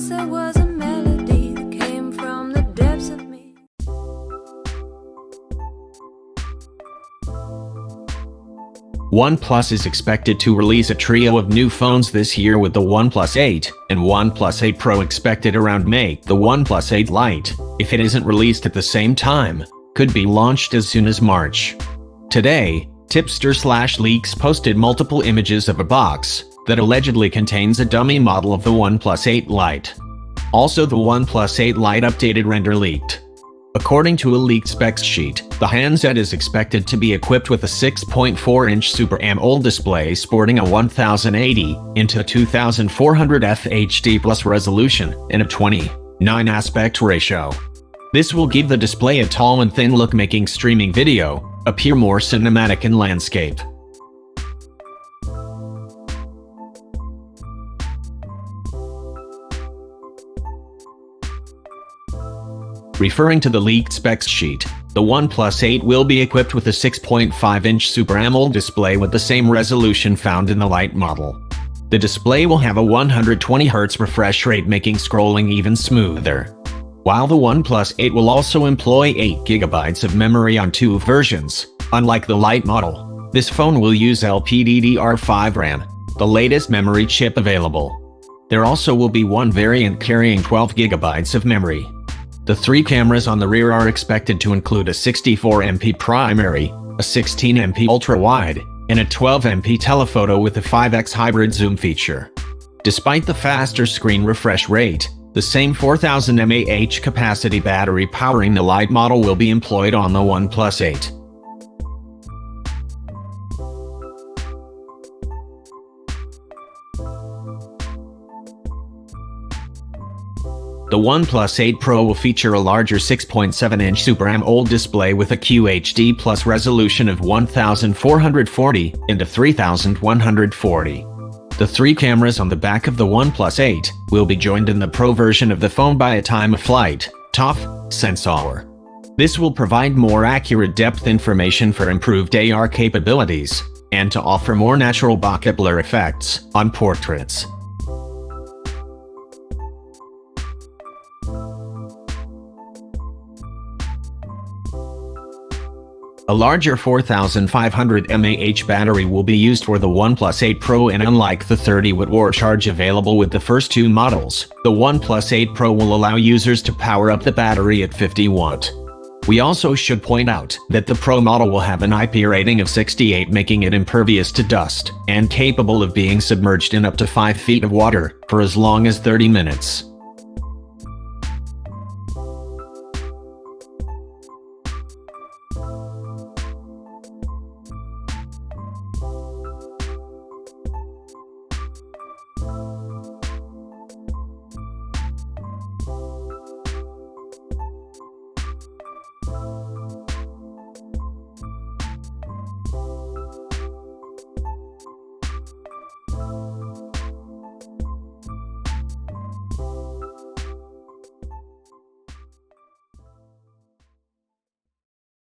there was a melody that came from the depths of me. OnePlus is expected to release a trio of new phones this year, with the OnePlus 8 and OnePlus 8 Pro expected around May. The OnePlus 8 Lite, if it isn't released at the same time, could be launched as soon as March. Today, Tipster/Leaks posted multiple images of a box that allegedly contains a dummy model of the OnePlus 8 Lite. Also, the OnePlus 8 Lite updated render leaked. According to a leaked specs sheet, the handset is expected to be equipped with a 6.4-inch Super AMOLED display sporting a 1080 into 2400 FHD plus resolution and a 20:9 aspect ratio. This will give the display a tall and thin look, making streaming video appear more cinematic in landscape. Referring to the leaked specs sheet, the OnePlus 8 will be equipped with a 6.5-inch Super AMOLED display with the same resolution found in the Lite model. The display will have a 120Hz refresh rate, making scrolling even smoother. While the OnePlus 8 will also employ 8GB of memory on two versions, unlike the Lite model, this phone will use LPDDR5 RAM, the latest memory chip available. There also will be one variant carrying 12GB of memory. The three cameras on the rear are expected to include a 64MP primary, a 16MP ultra-wide, and a 12MP telephoto with a 5x hybrid zoom feature. Despite the faster screen refresh rate, the same 4000 mAh capacity battery powering the Lite model will be employed on the OnePlus 8. The OnePlus 8 Pro will feature a larger 6.7-inch Super AMOLED display with a QHD plus resolution of 1440 into 3140. The three cameras on the back of the OnePlus 8 will be joined in the Pro version of the phone by a time-of-flight (TOF) sensor. This will provide more accurate depth information for improved AR capabilities and to offer more natural bokeh blur effects on portraits. A larger 4500 mAh battery will be used for the OnePlus 8 Pro, and unlike the 30-watt charge available with the first two models, the OnePlus 8 Pro will allow users to power up the battery at 50 watts. We also should point out that the Pro model will have an IP rating of 68, making it impervious to dust and capable of being submerged in up to 5 feet of water for as long as 30 minutes.